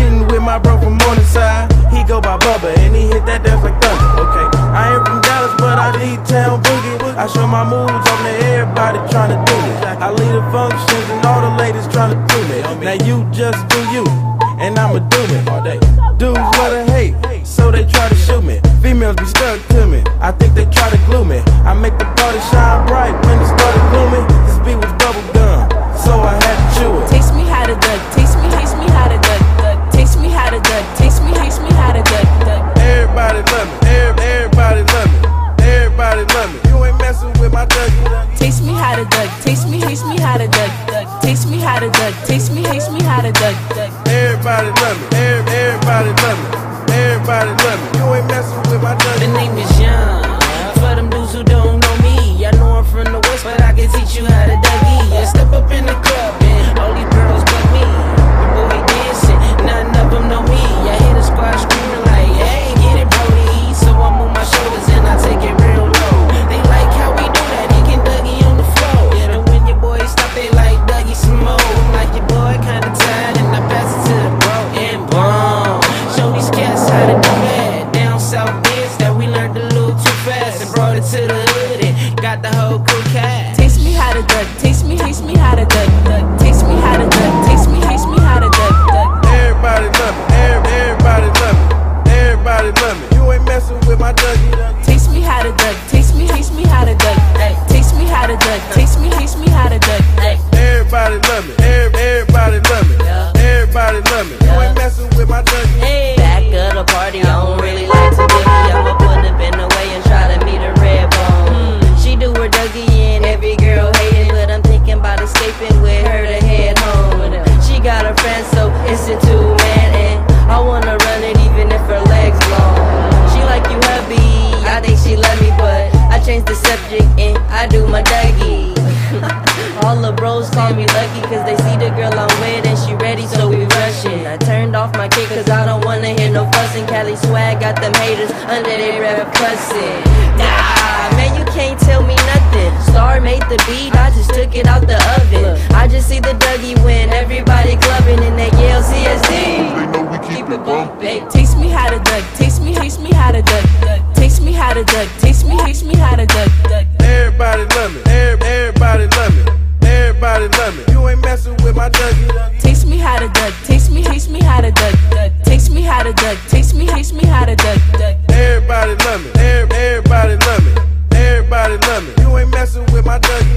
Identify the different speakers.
Speaker 1: Sitting with my bro from Morningside. He go by Bubba and he hit that dance like thunder. Okay, I ain't from Dallas, but I lead town boogie. I show my moves on to everybody tryna do me. I lead the functions and all the ladies tryna do me. Now you just do you, and I'ma do me all day. Dudes love to hate, so they try to shoot me. Females be stuck to me, I think they try to glue me. I make the party shine bright when it started gloomy. This beat was bubble gum, so I had to chew it.
Speaker 2: Taste me how to duck, taste me how to duck, duck. Taste me how to duck, taste me how to duck, duck.
Speaker 1: Everybody love me, everybody love me, everybody love me. You ain't messing with my Dougie.
Speaker 2: Taste me how to duck, taste me how to duck, duck. Taste me how to duck, taste me how to duck, duck.
Speaker 1: Everybody love me, everybody love me, everybody love me. You ain't messing with my Dougie.
Speaker 3: The name is Young. For them dudes who don't know me, I know I'm from the West, but I can teach you how to Dougie. Yeah, step up in the club and all these girls but me. The boy dancing, none of them know me. I hear the squad screaming like, hey, get it, Brody. So I move my shoulders and I take it real low. They like how we do that, they can Dougie on the floor. And when your boys stop, they like Dougie some more. I'm like, your boy kinda tired and I pass it to the bro. And boom, show these cats how to do that. Down south dance that we learned a little too fast and brought it to the hood and got the whole crew cat.
Speaker 2: Taste me how to duck, taste me how to duck, duck. Taste me how to duck, taste me how to duck, duck.
Speaker 1: Everybody love me, everybody love me, everybody love me. You ain't messing with my Dougie.
Speaker 2: Taste me how to duck, taste me how to duck, taste me how to duck, taste me how to duck, duck.
Speaker 1: Everybody love me, everybody love me, everybody love me. You ain't messing with my Dougie.
Speaker 3: Back of the party, I don't really like to boogie. I'ma put up in the way and try to meet a red bone. She do her Dougie and every girl hating, but I'm thinking about escaping with her to head home. She got a friend, so it's a two-man, and I wanna run it even if her legs long. She like you heavy, I think she love me, but I changed the subject and I do my Dougie. All the bros call me lucky cause they see the girl I'm with and she ready, so we rushin'. I turned off my kick cause I don't wanna hear no fussin'. Cali swag got them haters under their breath cussin'. Nah, man, you can't tell me nothing. Star made the beat, I just took it out the oven. I just see the Dougie win, everybody clubbing and they yell CSD.
Speaker 4: They know we keep it bumpin'.
Speaker 2: Taste me how to duck, taste me how to duck, duck. Taste me how to duck, taste me how to duck, duck.
Speaker 1: Everybody love me, everybody love me, everybody love me. You ain't messing with my Dougie.
Speaker 2: Taste me how to duck, taste me how to duck, duck. Taste me how to duck, taste me how to duck, duck.
Speaker 1: Everybody love me, everybody love me, everybody love me. You ain't messing with my Dougie.